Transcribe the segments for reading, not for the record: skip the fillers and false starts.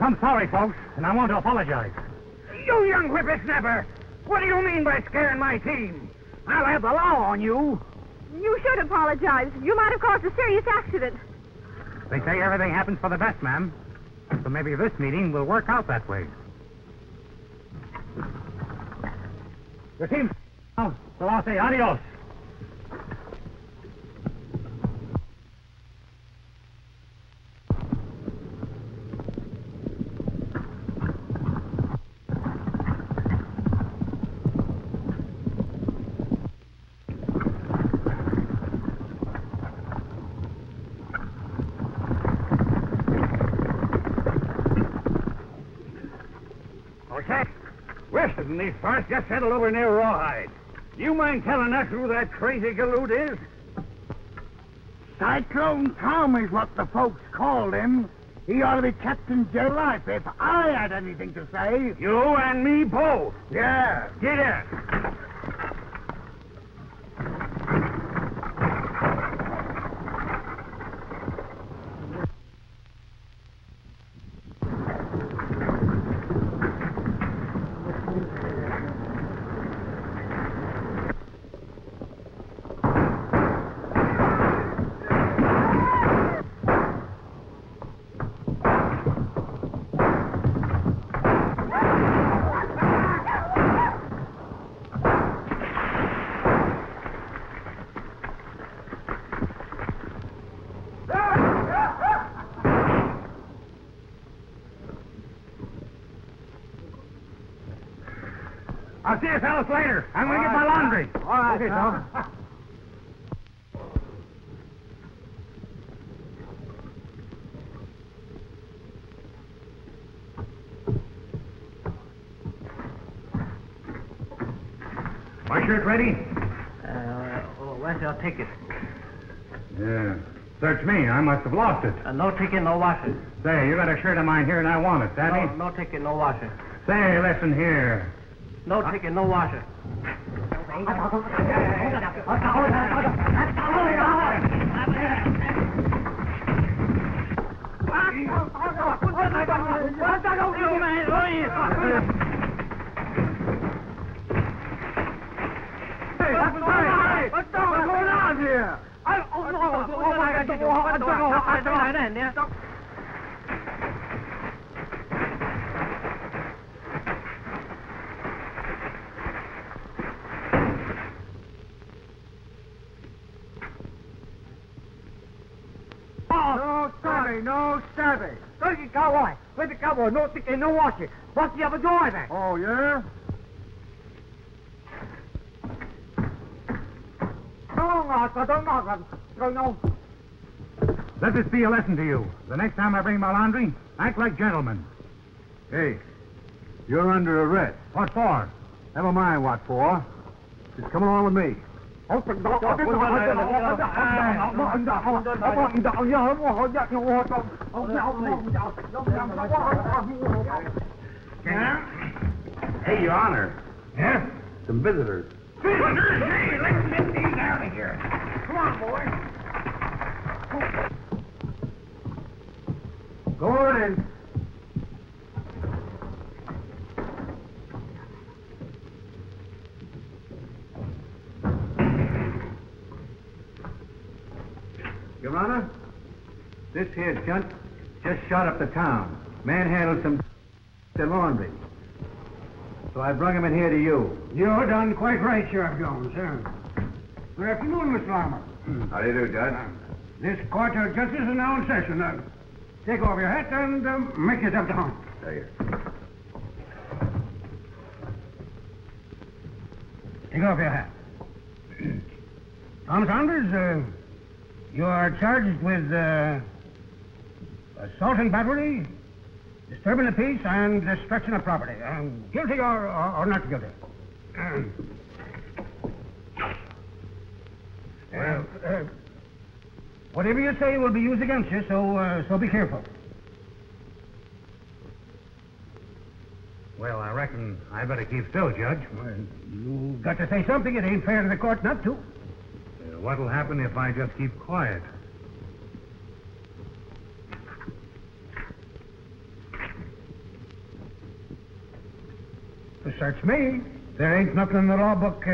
I'm sorry, folks, and I want to apologize. You young whippersnapper! What do you mean by scaring my team? I'll have the law on you. You should apologize. You might have caused a serious accident. They say everything happens for the best, ma'am. So maybe this meeting will work out that way. Your team. So I'll say adios. In these parts, just settled over near Rawhide. You mind telling us who that crazy galoot is? Cyclone Tom is what the folks called him. He ought to be kept in jail life if I had anything to say. You and me both. Yeah. Get it. I'll see you fellas later. I'm going to get my laundry. All right, okay, Tom. My shirt ready? Where's your ticket? Yeah. Search me. I must have lost it. No ticket, no washer. Say, you got a shirt of mine here and I want it, Daddy? No ticket, no washer. Say, listen here. No ticket, no washer. What's going on here? No stabby, no stabby. Look at cowboy. With the cowboy, no ticket, no washer. What's the other door then? Oh, yeah? No. Let this be a lesson to you. The next time I bring my laundry, act like gentlemen. Hey, you're under arrest. What for? Never mind what for. Just come along with me. Open door. Hey, Your Honor. Yeah? Some visitors. Hey, let's get these out of here. Come on, boy. Go on in. Your Honor, this here junt just shot up the town. Manhandled some laundry. So I brung him in here to you. You done quite right, Sheriff Jones, sir. Good afternoon, Mr. Lamar. How do you do, Judge? This court of justice is now in session. Take off your hat and make yourself to home. There you Take off your hat. Tom Saunders, you are charged with assault and battery, disturbing the peace, and destruction of property. Guilty or not guilty? Well, whatever you say will be used against you, so be careful. Well, I reckon I better keep still, Judge. Well, you got to say something. It ain't fair to the court not to. What'll happen if I just keep quiet? To search me. There ain't nothing in the law book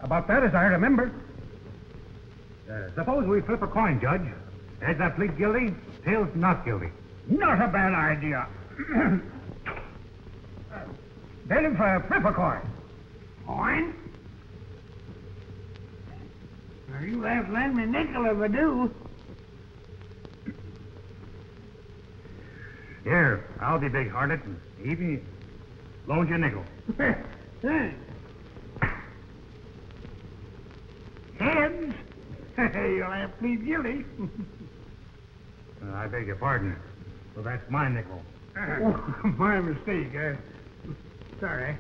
about that as I remember. Suppose we flip a coin, Judge. Heads I plead guilty, tails not guilty. Not a bad idea. Bailiff, flip a coin. Coin? Well, you have to lend me a nickel if I do. Here, I'll be big-hearted and even loan you a nickel. Heads? You'll have to plead guilty. I beg your pardon. So that's my nickel. My mistake. Sorry.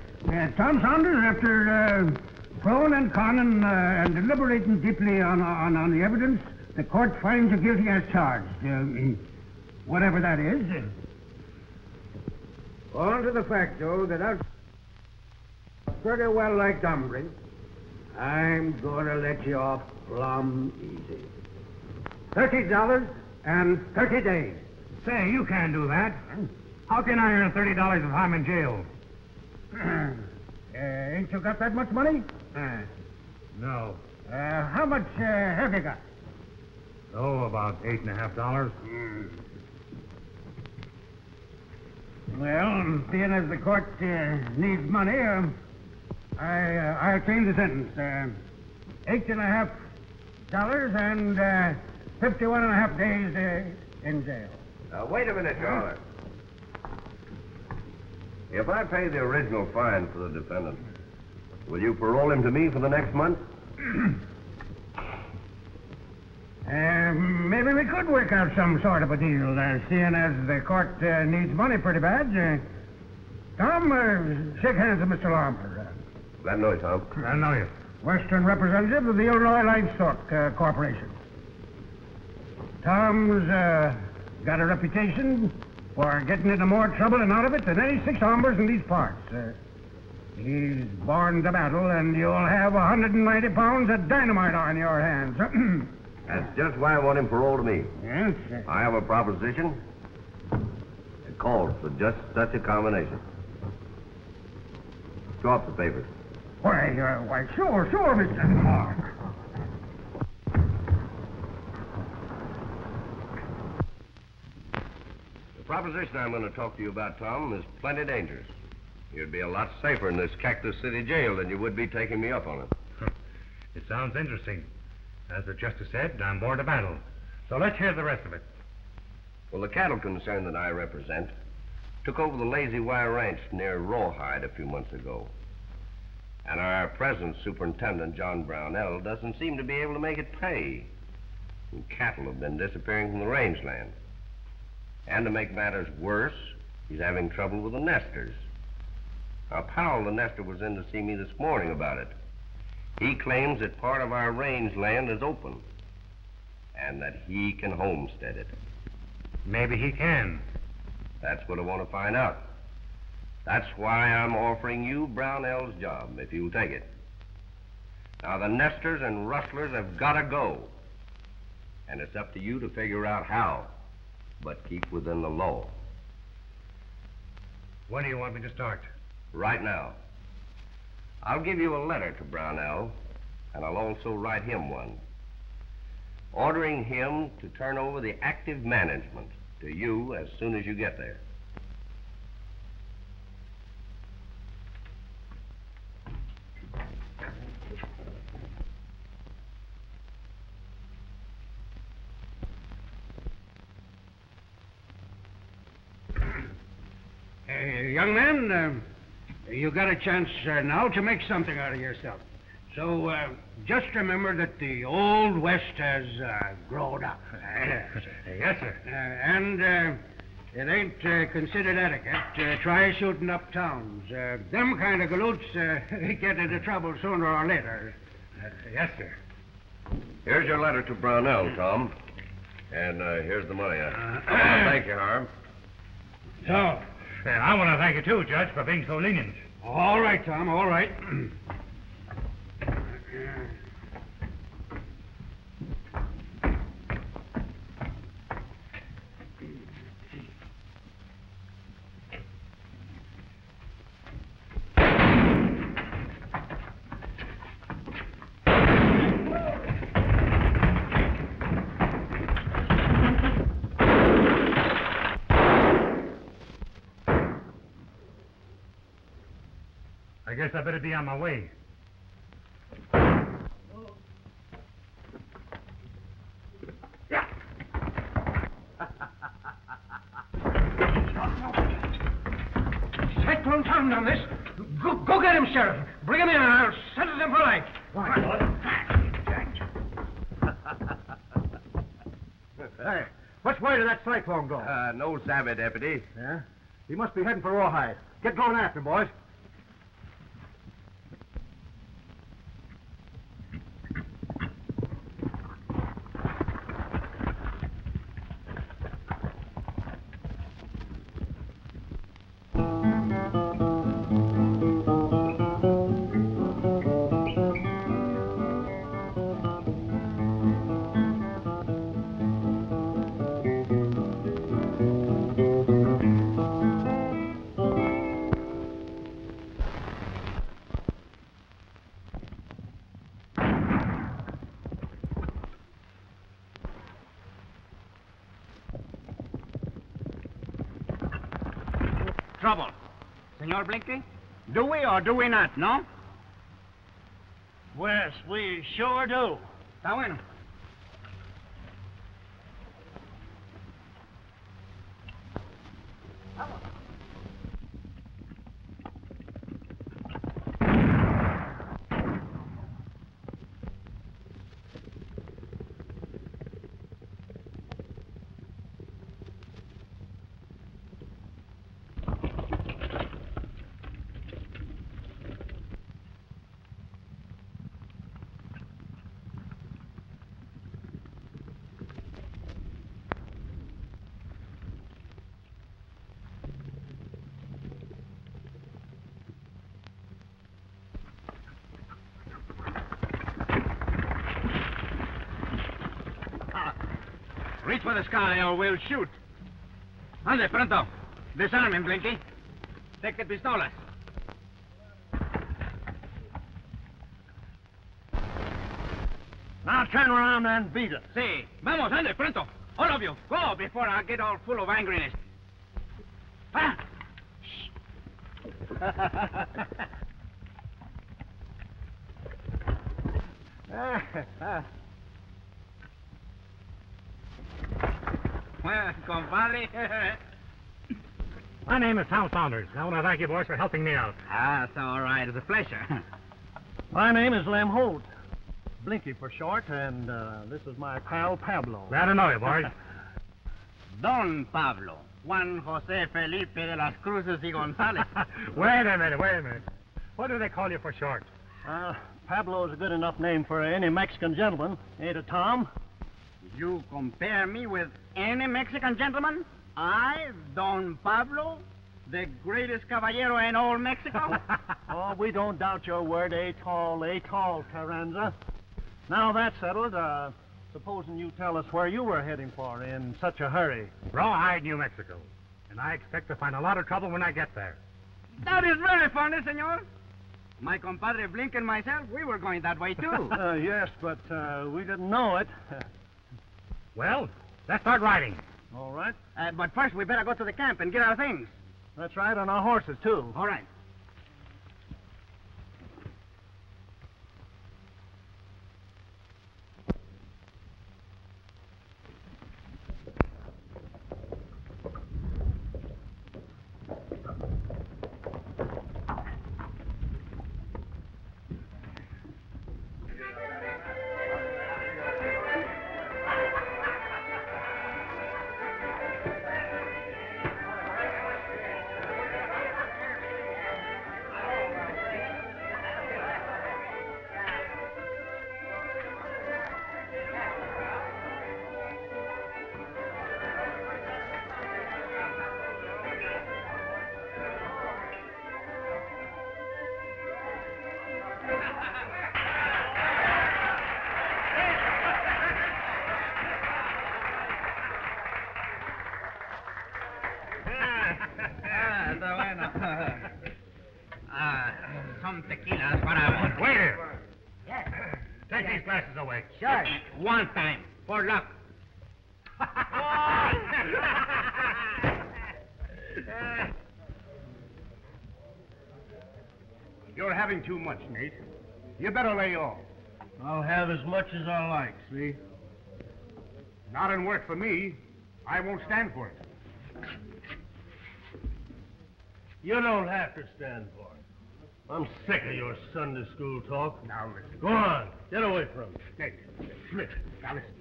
Tom Saunders, after proing and conning and deliberating deeply on the evidence, the court finds you guilty as charged. Whatever that is. On to the fact, though, that I'm pretty well like hombre. I'm going to let you off plumb easy. $30 and 30 days. Say, you can't do that. How can I earn $30 if I'm in jail? Ain't you got that much money? No. How much have you got? Oh, about $8.50. Well, being as the court needs money, I'll change the sentence. $8.50 and 51.5 days in jail. Wait a minute, Your Honor. If I pay the original fine for the defendant, will you parole him to me for the next month? Maybe we could work out some sort of a deal, seeing as the court needs money pretty bad. Tom, shake hands with Mr. Lomper. Glad to know you, Tom. I know you. Western representative of the Illinois Livestock Corporation. Tom's got a reputation for getting into more trouble and out of it than any 6 hombres in these parts. He's born to battle, and you'll have 190 pounds of dynamite on your hands. That's just why I want him paroled to me. Yes. I have a proposition. It calls for just such a combination. Draw up the papers. Why, sure, Mr. Mark. The proposition I'm going to talk to you about, Tom, is plenty dangerous. You'd be a lot safer in this Cactus City jail than you would be taking me up on it. It sounds interesting. As the justice said, I'm born to battle. So let's hear the rest of it. Well, the cattle concern that I represent took over the Lazy Wire Ranch near Rawhide a few months ago. And our present superintendent, John Brownell, doesn't seem to be able to make it pay. And cattle have been disappearing from the rangeland. And to make matters worse, he's having trouble with the nesters. Now, Powell, the nester, was in to see me this morning about it. He claims that part of our rangeland is open, and that he can homestead it. Maybe he can. That's what I want to find out. That's why I'm offering you Brownell's job, if you'll take it. Now, the nesters and rustlers have got to go. And it's up to you to figure out how, but keep within the law. When do you want me to start? Right now. I'll give you a letter to Brownell, and I'll also write him one, ordering him to turn over the active management to you as soon as you get there. Young man, you got a chance now to make something out of yourself. So just remember that the Old West has grown up. Yes, sir. And it ain't considered etiquette. Try shooting up towns. Them kind of galoots get into trouble sooner or later. Yes, sir. Here's your letter to Brownell, Tom. And here's the money. Thank you, Harm. So, And I want to thank you, too, Judge, for being so lenient. all right, Tom, all right. I guess I better be on my way. Cyclone found on this. Go get him, Sheriff. Bring him in and I'll sentence him for life. Hey, which way did that Cyclone go? No savvy, Deputy. Yeah? He must be heading for Rawhide. Get going after him, boys. Trouble. Senor Blinky? Do we or do we not, no? Yes, we sure do. Está bueno. Reach for the sky or we'll shoot. Ande, pronto. Disarm him, Blinky. Take the pistolas. Now turn around and beat it. Sí. Vamos, ande, pronto. All of you, go before I get all full of angriness. Ah! Compadre. My name is Saunders. I want to thank you, boys, for helping me out. It's all right. It's a pleasure. My name is Lem Holt. Blinky for short, and this is my pal Pablo. Glad to know you, boys. Don Pablo. Juan Jose Felipe de las Cruces y Gonzalez. Wait a minute. What do they call you for short? Pablo is a good enough name for any Mexican gentleman, ain't it, Tom? You compare me with any Mexican gentleman? I, Don Pablo, the greatest caballero in all Mexico? Oh, we don't doubt your word, a tall, Carranza. Now that's settled, supposing you tell us where you were heading for in such a hurry. Rawhide, New Mexico. And I expect to find a lot of trouble when I get there. That is very funny, senor. My compadre Blink and myself, we were going that way, too. Yes, but we didn't know it. Well, let's start riding. All right. But first, we better go to the camp and get our things. That's right, on our horses, too. All right. Some tequilas para... Waiter! Yes. Take these glasses away. Sure. One time, for luck. You're having too much, Nate. You better lay off. I'll have as much as I like, see? Not in work for me. I won't stand for it. You don't have to stand for it. I'm sick of your Sunday school talk. Now listen. Go on. Get away from me. Nate, Smith. Now listen.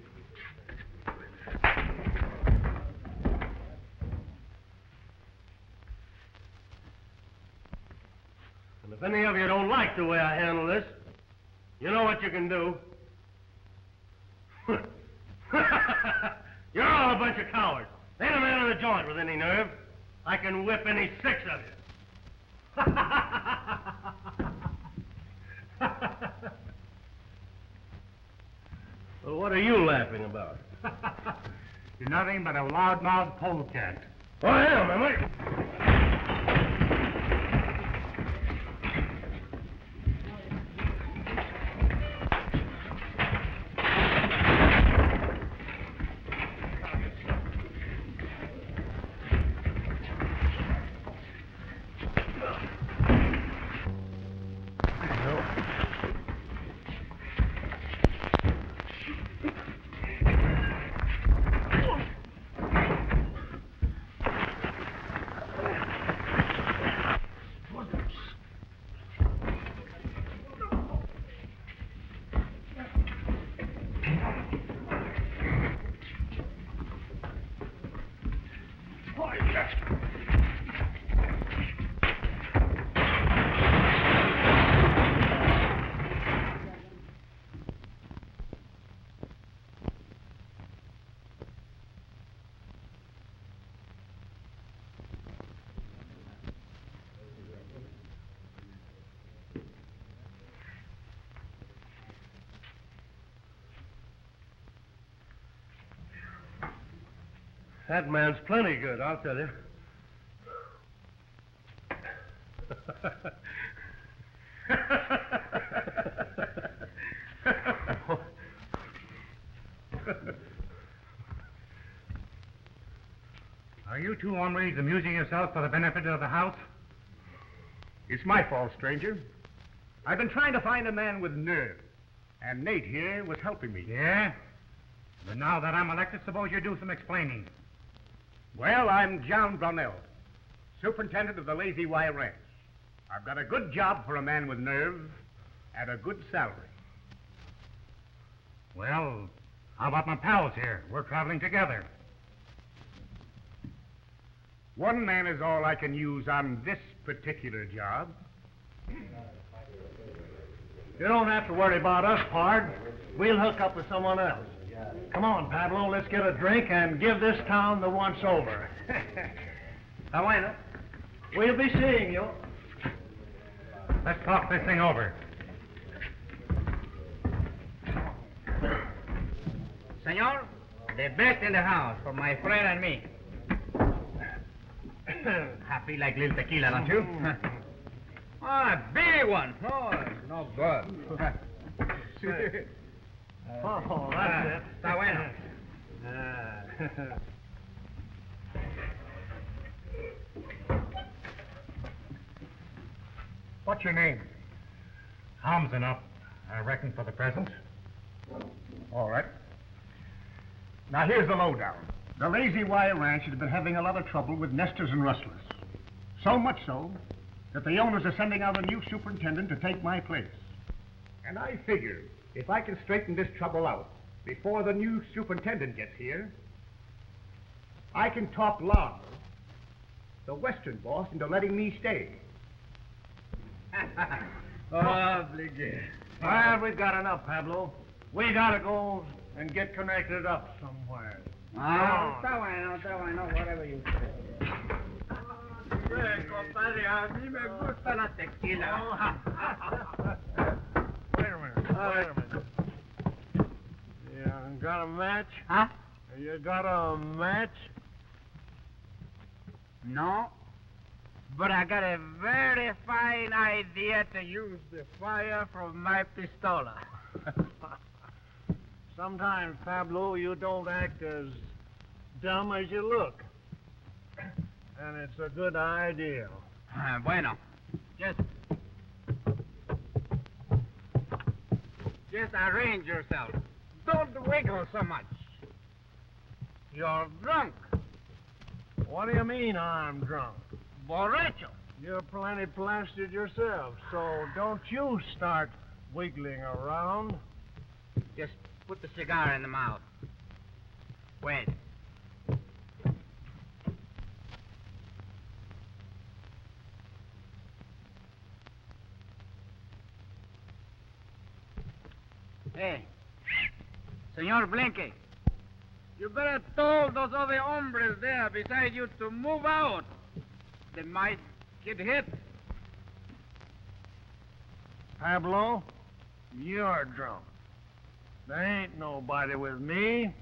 And if any of you don't like the way I handle this, you know what you can do. You're all a bunch of cowards. Ain't a man in the joint with any nerve. I can whip any six of you. Well, what are you laughing about? You're nothing but a loudmouth polecat. Oh, I am I? That man's plenty good, I'll tell you. Are you two hombres amusing yourselves for the benefit of the house? It's my fault, stranger. I've been trying to find a man with nerve, and Nate here was helping me. Yeah? But now that I'm elected, suppose you do some explaining. Well, I'm John Brownell, superintendent of the Lazy Y Ranch. I've got a good job for a man with nerve at a good salary. Well, how about my pals here? We're traveling together. One man is all I can use on this particular job. You don't have to worry about us, Pard. We'll hook up with someone else. Come on, Pablo, let's get a drink and give this town the once over. How are you? We'll be seeing you. Let's talk this thing over. Senor, the best in the house for my friend and me. Happy like little tequila, don't you? Ah, big one. Oh, no good. Oh, that's it. Está bueno. What's your name? Tom's enough, I reckon, for the present. All right. Now, here's the lowdown. The Lazy Y Ranch has been having a lot of trouble with nesters and rustlers. So much so that the owners are sending out a new superintendent to take my place. And I figure if I can straighten this trouble out before the new superintendent gets here, I can talk Log, the western boss, into letting me stay. Obligate. Well, we've got enough, Pablo. We gotta go and get connected up somewhere. Ah, está bueno, whatever you say. Compadre, a mí me gusta la tequila. Wait a minute. You got a match? Huh? You got a match? No, but I got a very fine idea to use the fire from my pistola. Sometimes, Pablo, you don't act as dumb as you look. And it's a good idea. Bueno, just arrange yourself. Don't wiggle so much. You're drunk. What do you mean I'm drunk? Borracho. You're plenty plastered yourself, so don't you start wiggling around. Just put the cigar in the mouth. Wait. Hey, Senor Blinky, you better tell those other hombres there beside you to move out. They might get hit. Pablo, you're drunk. There ain't nobody with me.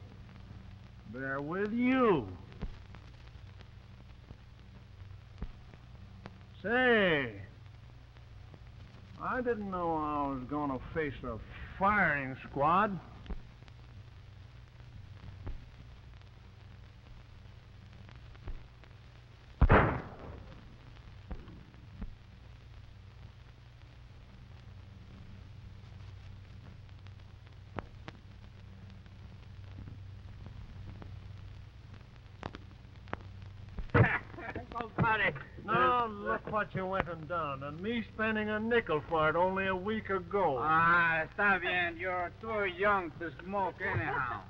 They're with you. Say, I didn't know I was gonna face a firing squad. Now look what you went and done, and me spending a nickel for it only a week ago. Ah, está bien. You're too young to smoke anyhow.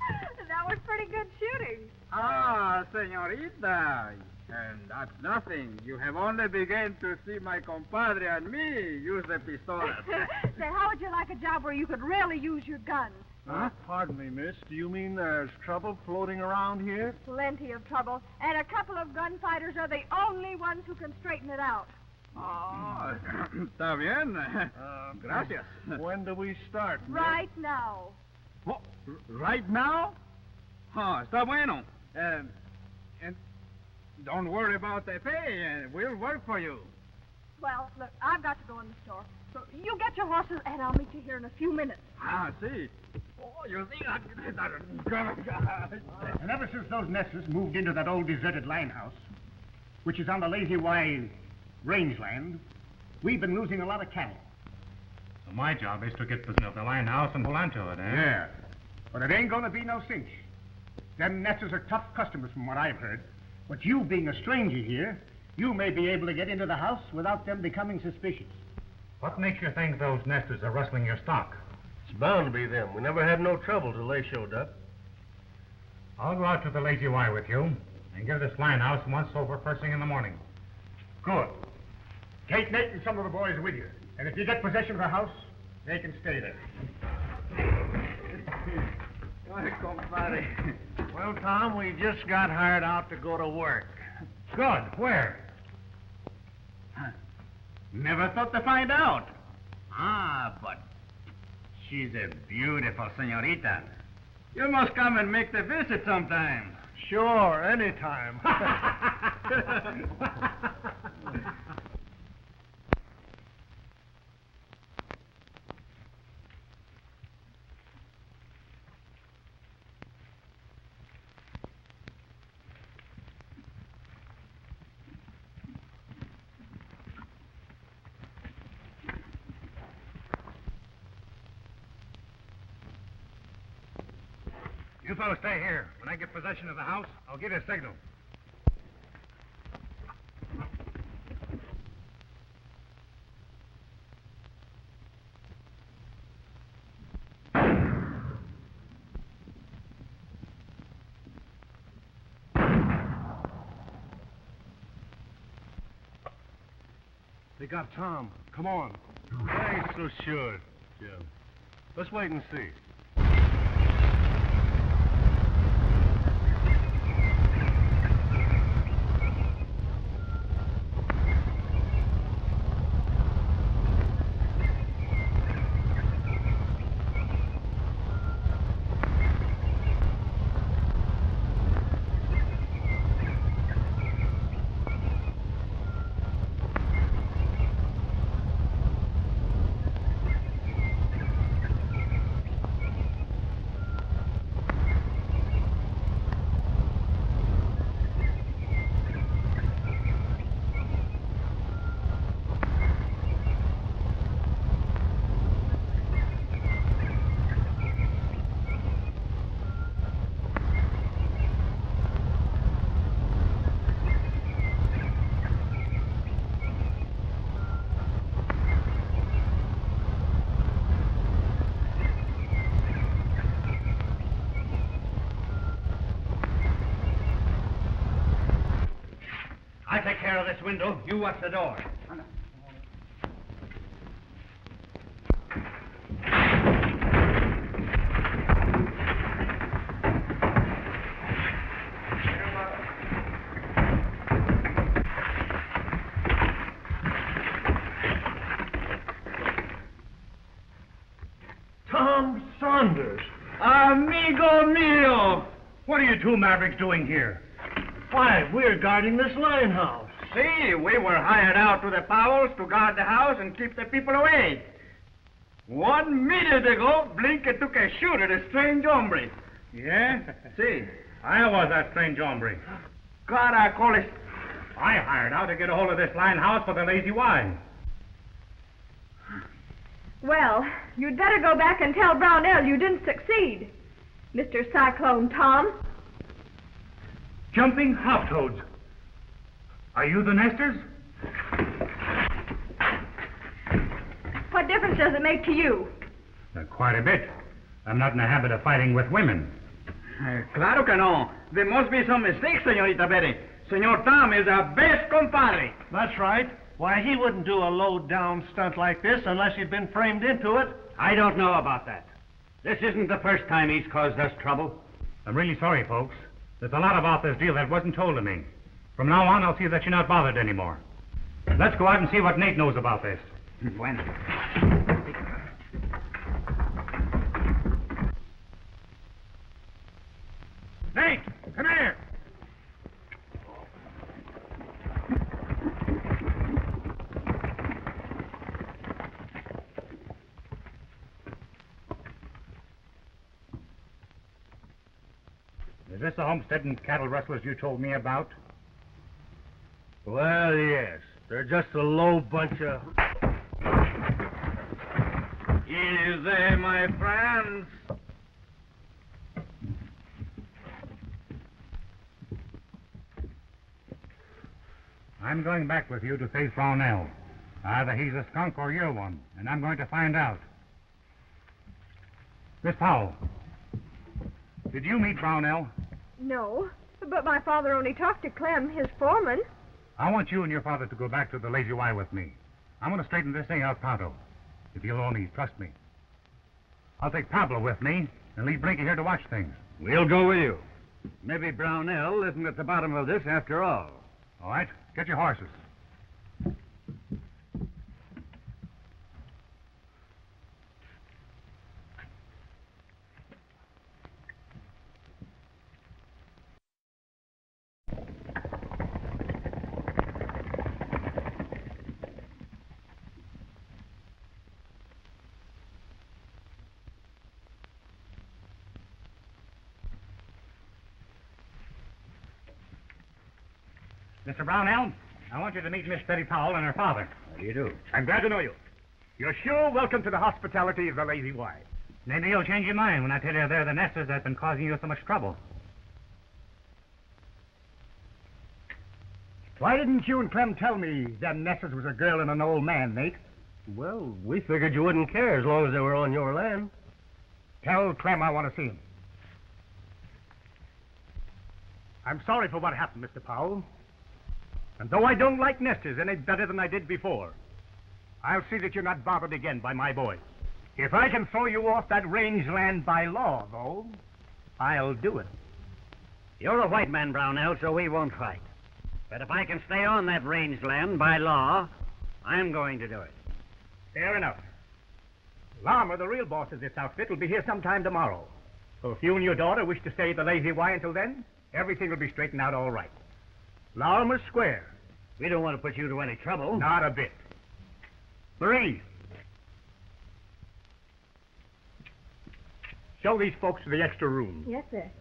That was pretty good shooting. Ah, señorita. And that's nothing. You have only begun to see my compadre and me use the pistolas. Say, how would you like a job where you could really use your guns? Huh? Pardon me, miss. Do you mean there's trouble floating around here? Plenty of trouble. And a couple of gunfighters are the only ones who can straighten it out. Oh, está bien. Gracias. When do we start, miss? Right now. Oh, right now? Oh, está bueno. And don't worry about the pay. We'll work for you. Well, look, I've got to go in the store. So you get your horses, and I'll meet you here in a few minutes. Ah, see. Oh, you see? And ever since those nesters moved into that old deserted line house, which is on the Lazy Y rangeland, we've been losing a lot of cattle. So my job is to get possession of the line house and hold on to it, eh? Yeah. But it ain't gonna be no cinch. Them nesters are tough customers from what I've heard. But you being a stranger here, you may be able to get into the house without them becoming suspicious. What makes you think those nesters are rustling your stock? It's bound to be them. We never had no trouble till they showed up. I'll go out to the Lazy Y with you and give this line house once over first thing in the morning. Good. Take Nate and some of the boys with you. And if you get possession of the house, they can stay there. Well, Tom, we just got hired out to go to work. Good. Where? Never thought to find out. But she's a beautiful senorita. You must come and make the visit sometime. Sure, anytime. You fellows stay here. When I get possession of the house, I'll give you a signal. They got Tom. Come on. I ain't so sure, Jim. Let's wait and see. I take care of this window. You watch the door. Tom Saunders. Amigo mio! What are you two mavericks doing here? Why, we're guarding this line house. See, we were hired out to the Powells to guard the house and keep the people away. 1 minute ago, Blinker took a shoot at a strange hombre. Yeah? See, I was that strange hombre. Caracoles. I hired out to get a hold of this line house for the Lazy Y. Well, you'd better go back and tell Brownell you didn't succeed, Mr. Cyclone Tom. Jumping hop-toads. Are you the nesters? What difference does it make to you? Quite a bit. I'm not in the habit of fighting with women. Claro que no. There must be some mistake, señorita Betty. Señor Tom is our best compadre. That's right. Why, he wouldn't do a low-down stunt like this unless he'd been framed into it. I don't know about that. This isn't the first time he's caused us trouble. I'm really sorry, folks. There's a lot about this deal that wasn't told to me. From now on, I'll see that you're not bothered anymore. Let's go out and see what Nate knows about this. Bueno. Nate, come here. Is this the homestead and cattle rustlers you told me about? Well, yes. They're just a low bunch of... Easy, my friends. I'm going back with you to face Brownell. Either he's a skunk or you're one, and I'm going to find out. Miss Powell, did you meet Brownell? No, but my father only talked to Clem, his foreman. I want you and your father to go back to the Lazy Y with me. I'm going to straighten this thing out pronto, if you'll only trust me. I'll take Pablo with me and leave Blinky here to watch things. We'll go with you. Maybe Brownell isn't at the bottom of this after all. All right, get your horses. Mr. Brownell, I want you to meet Miss Betty Powell and her father. How do you do? I'm glad to know you. You're sure welcome to the hospitality of the Lazy Y. Maybe you'll change your mind when I tell you they're the nesters that's been causing you so much trouble. Why didn't you and Clem tell me them nesters was a girl and an old man, Nate? Well, we figured you wouldn't care as long as they were on your land. Tell Clem I want to see him. I'm sorry for what happened, Mr. Powell. And though I don't like nesters any better than I did before, I'll see that you're not bothered again by my boys. If I can throw you off that rangeland by law, though, I'll do it. You're a white man, Brownell, so we won't fight. But if I can stay on that rangeland by law, I'm going to do it. Fair enough. Llama, the real boss of this outfit, will be here sometime tomorrow. So if you and your daughter wish to stay at the Lazy Y until then, everything will be straightened out all right. Llama's square. We don't want to put you to any trouble. Not a bit. Marie, show these folks to the extra room. Yes, sir.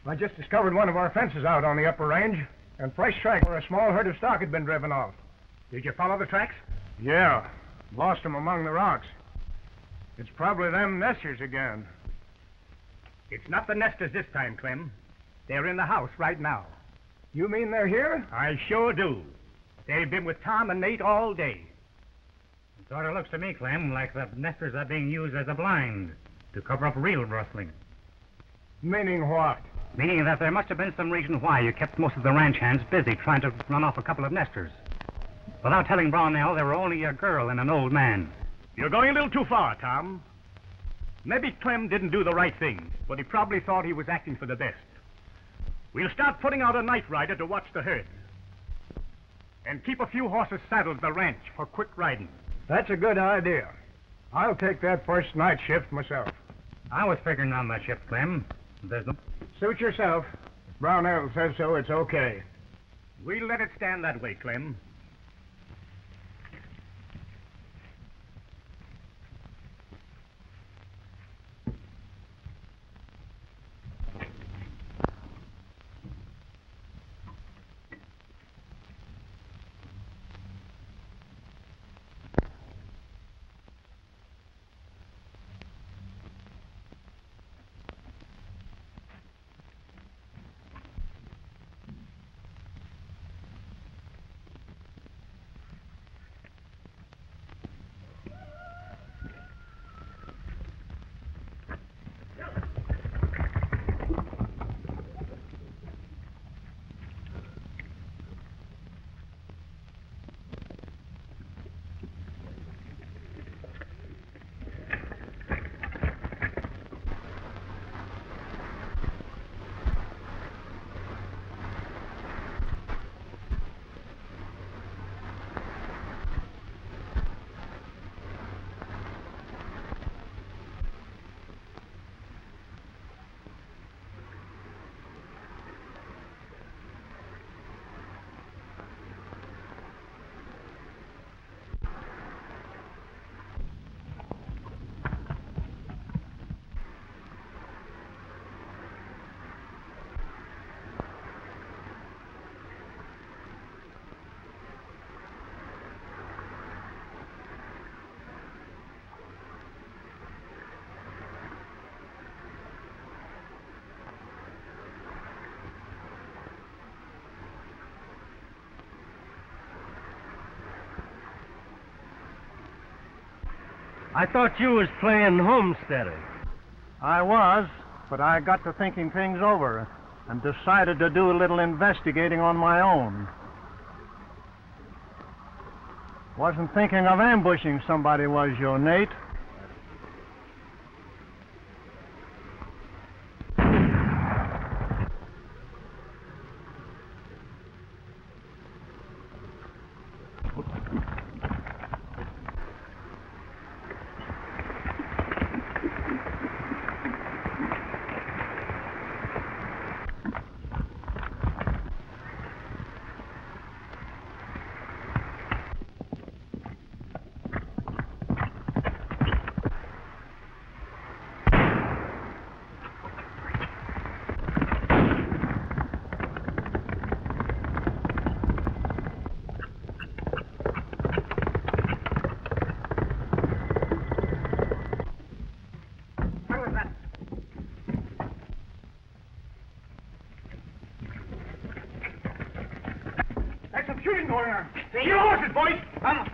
I just discovered one of our fences out on the upper range, and fresh track where a small herd of stock had been driven off. Did you follow the tracks? Yeah. Lost them among the rocks. It's probably them nesters again. It's not the nesters this time, Clem. They're in the house right now. You mean they're here? I sure do. They've been with Tom and Nate all day. It sort of looks to me, Clem, like the nesters are being used as a blind to cover up real rustling. Meaning what? Meaning that there must have been some reason why you kept most of the ranch hands busy trying to run off a couple of nesters. Without telling Brownell they were only a girl and an old man. You're going a little too far, Tom. Maybe Clem didn't do the right thing, but he probably thought he was acting for the best. We'll start putting out a night rider to watch the herd. And keep a few horses saddled at the ranch for quick riding. That's a good idea. I'll take that first night shift myself. I was figuring on that shift, Clem. There's no... Suit yourself. If Brownell says so, it's okay. We'll let it stand that way, Clem. I thought you was playing homesteader. I was, but I got to thinking things over and decided to do a little investigating on my own. Wasn't thinking of ambushing somebody, was you, Nate? Shooting going on. Get your horses, boys. Come.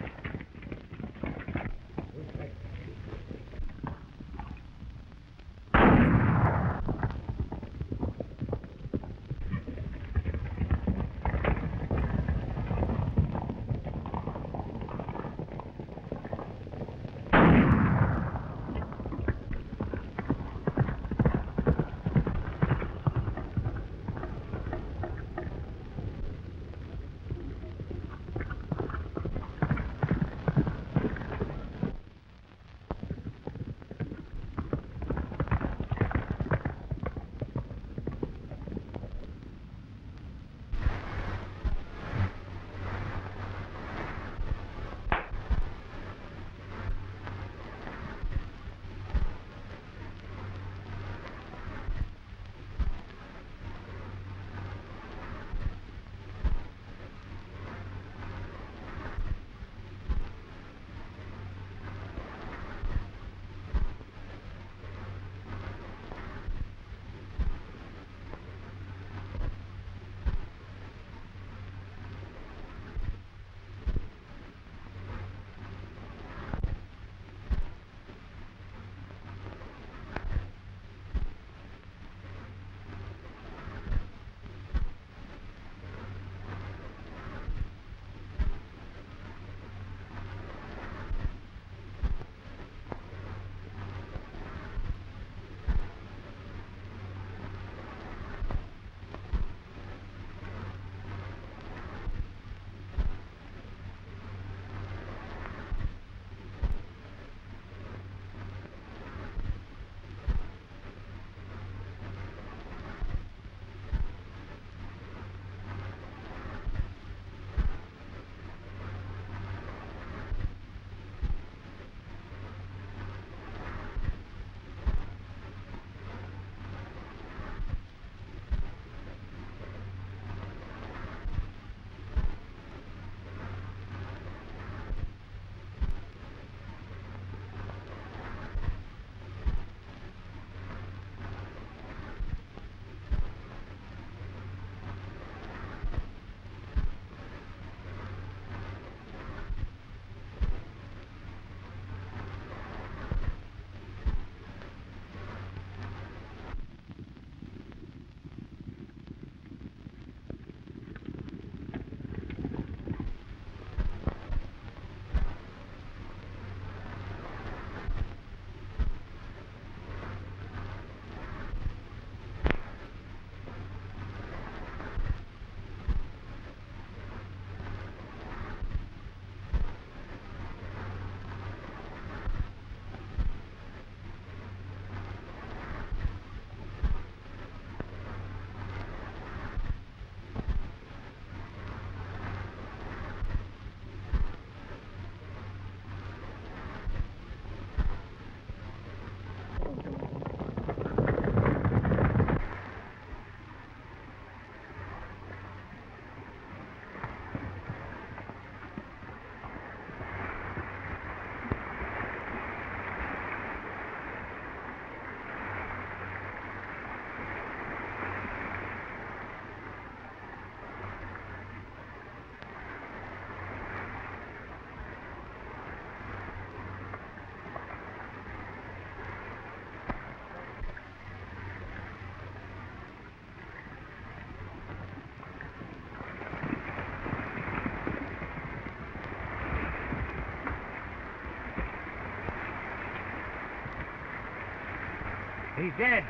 he's dead.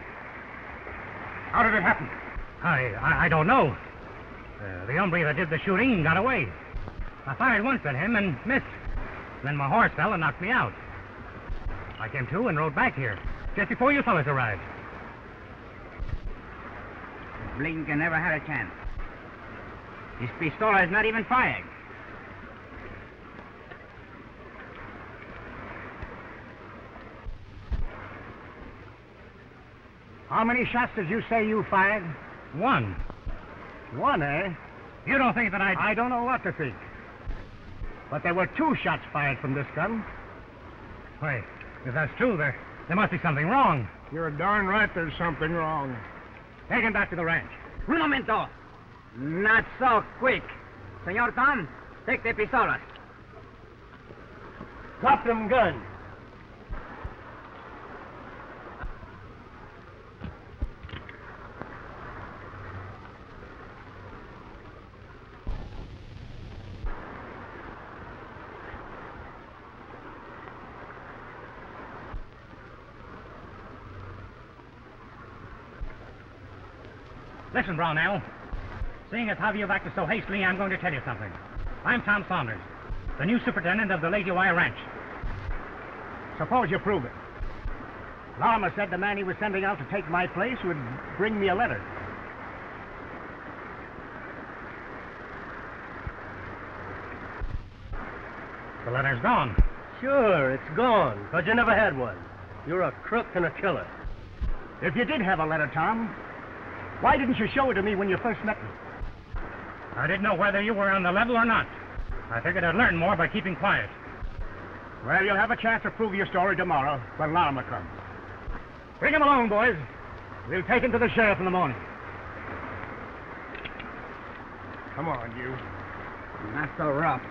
How did it happen? I don't know. The hombre that did the shooting got away. I fired once at him and missed. Then my horse fell and knocked me out. I came to and rode back here, just before you fellas arrived. Blinker never had a chance. His pistola is not even fired. How many shots did you say you fired? One. One, eh? You don't think that I don't know what to think. But there were 2 shots fired from this gun. Wait, if that's true, there must be something wrong. You're darn right there's something wrong. Take him back to the ranch. Un momento. Not so quick. Senor Tom, take the pistolas. Drop them guns. Listen, Brownell. Seeing as how you've acted so hastily, I'm going to tell you something. I'm Tom Saunders, the new superintendent of the Lazy Wire Ranch. Suppose you prove it. Lama said the man he was sending out to take my place would bring me a letter. The letter's gone. Sure, it's gone, because you never had one. You're a crook and a killer. If you did have a letter, Tom, why didn't you show it to me when you first met me? I didn't know whether you were on the level or not. I figured I'd learn more by keeping quiet. Well, you'll have a chance to prove your story tomorrow when Lama comes. Bring him along, boys. We'll take him to the sheriff in the morning. Come on, you. Not so rough.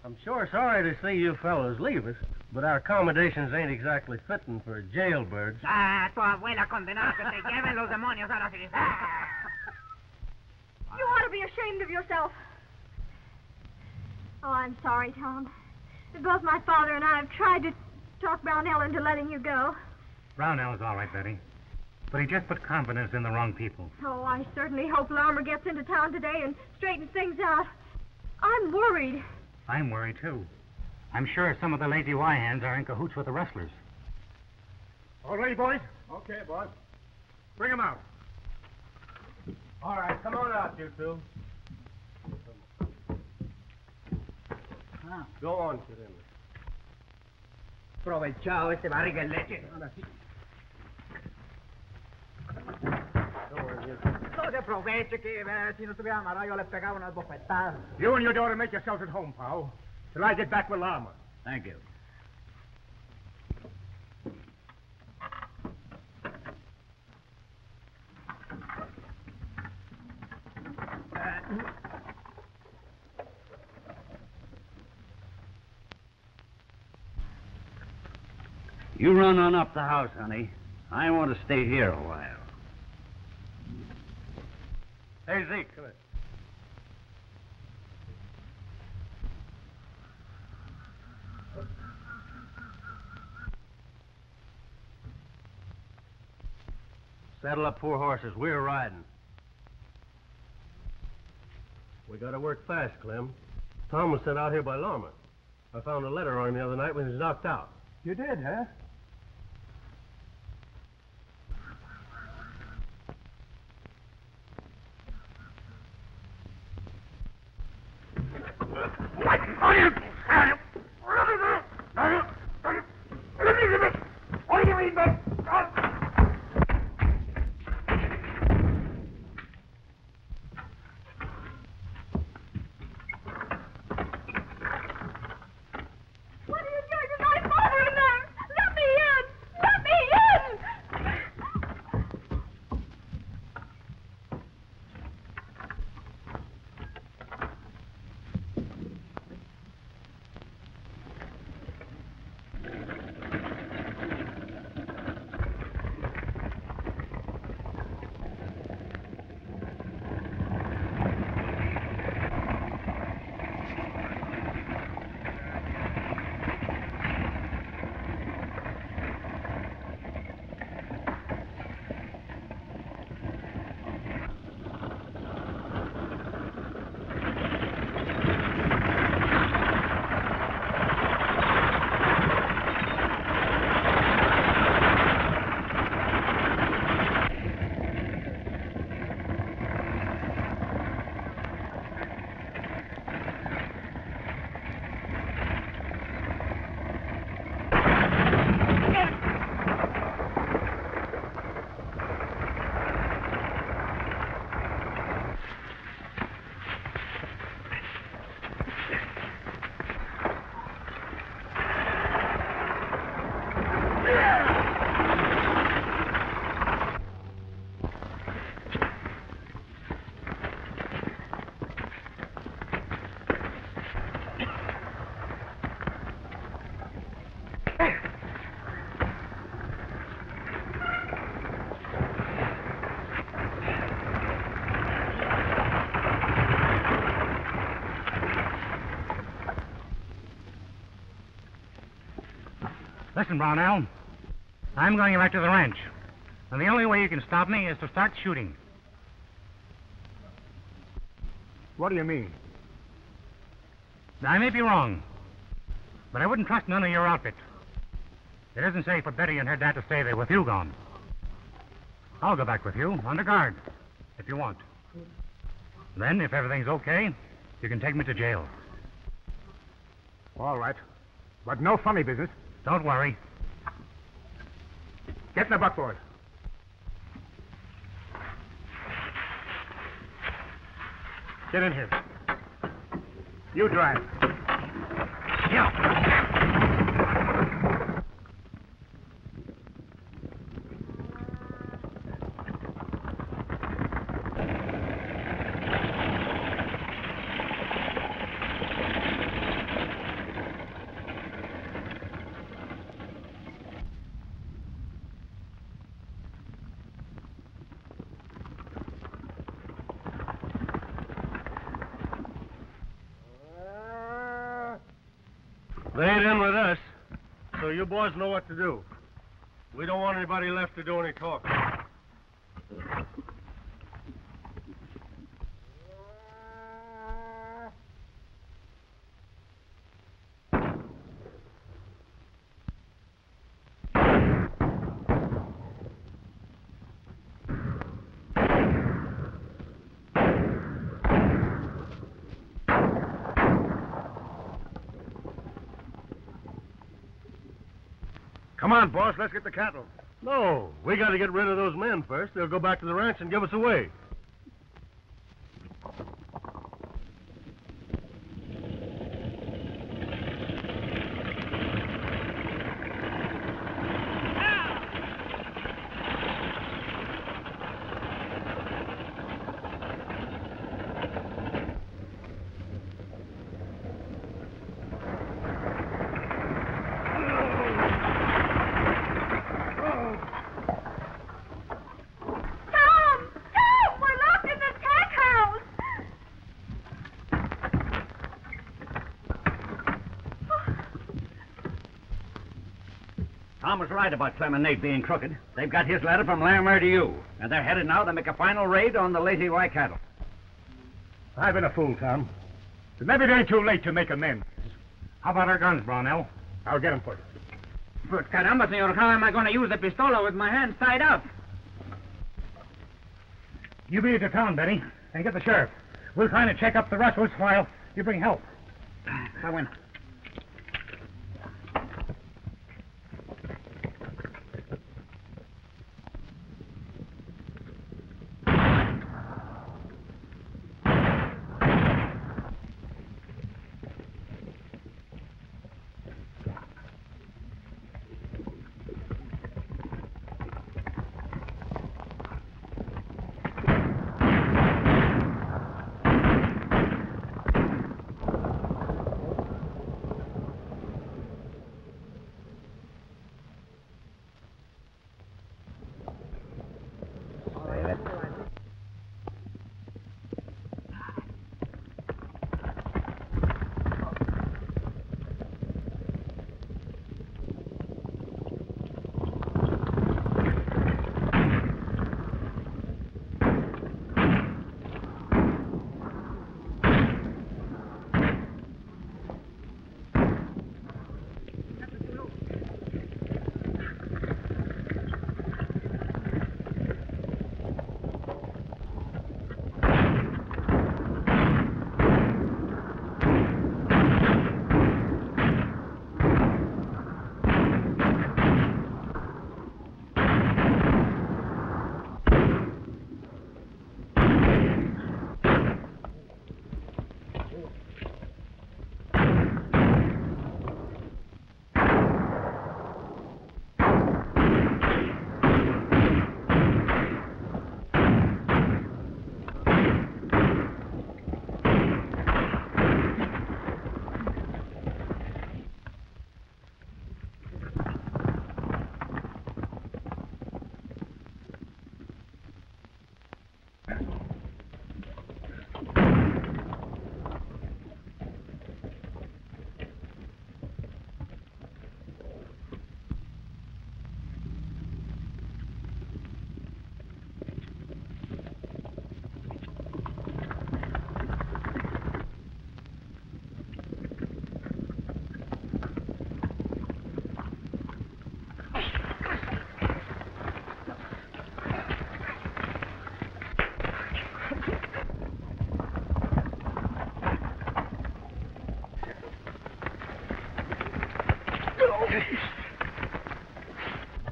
I'm sure sorry to see you fellows leave us, but our accommodations ain't exactly fitting for jailbirds. Ah, tu abuela condenada que te lleven los demonios ahora sí. You ought to be ashamed of yourself. Oh, I'm sorry, Tom. Both my father and I have tried to talk Brownell into letting you go. Brownell's all right, Betty. But he just put confidence in the wrong people. Oh, I certainly hope Larmer gets into town today and straightens things out. I'm worried. I'm worried, too. I'm sure some of the lazy Y-hands are in cahoots with the rustlers. All ready, boys? Okay, boss. Bring him out. All right, come on out, you two. Go on, kid. Aprovechado este barriga de leche. No se aproveche que si no estuviera amarrado yo le pegaba unas bofetadas. You and your daughter make yourselves at home, Powell, till I get back with Lama. Thank you. You run on up the house, honey. I want to stay here a while. Hey, Zeke, come here. Saddle up 4 horses. We're riding. We gotta work fast, Clem. Tom was sent out here by Lama. I found a letter on him the other night when he was knocked out. You did, huh? Listen, Brownell. I'm going back to the ranch. And the only way you can stop me is to start shooting. What do you mean? I may be wrong, but I wouldn't trust none of your outfit. It isn't safe for Betty and her dad to stay there with you gone. I'll go back with you, under guard, if you want. Then, if everything's okay, you can take me to jail. All right. But no funny business. Don't worry. Get in the buckboard. Get in here. You drive. Yeah. They ain't in with us, so you boys know what to do. We don't want anybody left to do any talking. Come on, boss. Let's get the cattle. No, we got to get rid of those men first. They'll go back to the ranch and give us away. Tom was right about Clem and Nate being crooked. They've got his letter from Larimer to you, and they're headed now to make a final raid on the Lazy Y cattle. I've been a fool, Tom. But maybe it ain't too late to make amends. How about our guns, Brownell? I'll get them for you. But caramba, senor, how am I going to use the pistola with my hands tied up? You beat it to town, Betty, and get the sheriff. We'll try to check up the rustlers while you bring help. I win.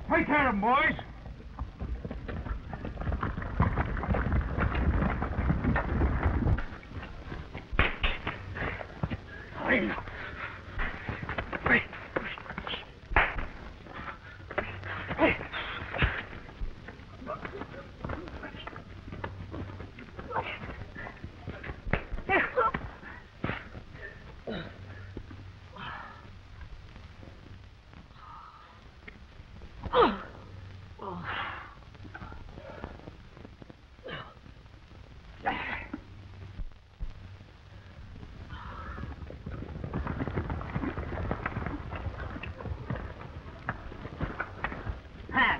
Take care of him, boys.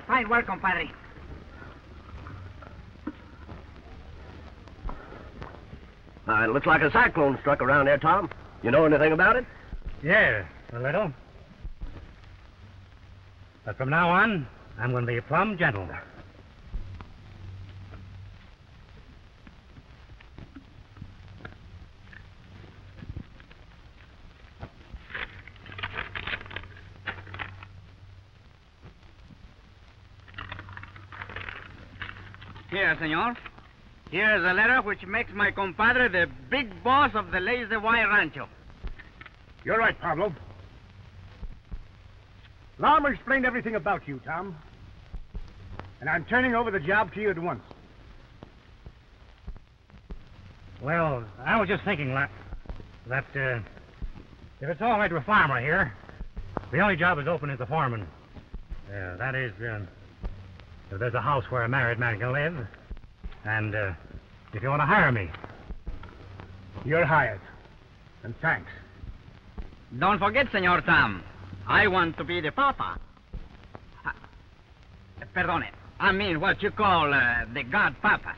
Fine work, compadre. It looks like a cyclone struck around there, Tom. You know anything about it? Yeah, a little. But from now on, I'm going to be plumb gentle. Here, senor. Here's a letter which makes my compadre the big boss of the Lazy Wire Rancho. You're right, Pablo. Lama explained everything about you, Tom. And I'm turning over the job to you at once. Well, I was just thinking that if it's all right with Farmer here, the only job is open as the foreman. That is, if there's a house where a married man can live, and if you want to hire me. You're hired. And thanks. Don't forget, Senor Tom, I want to be the papa. Perdone, I mean what you call the god papa.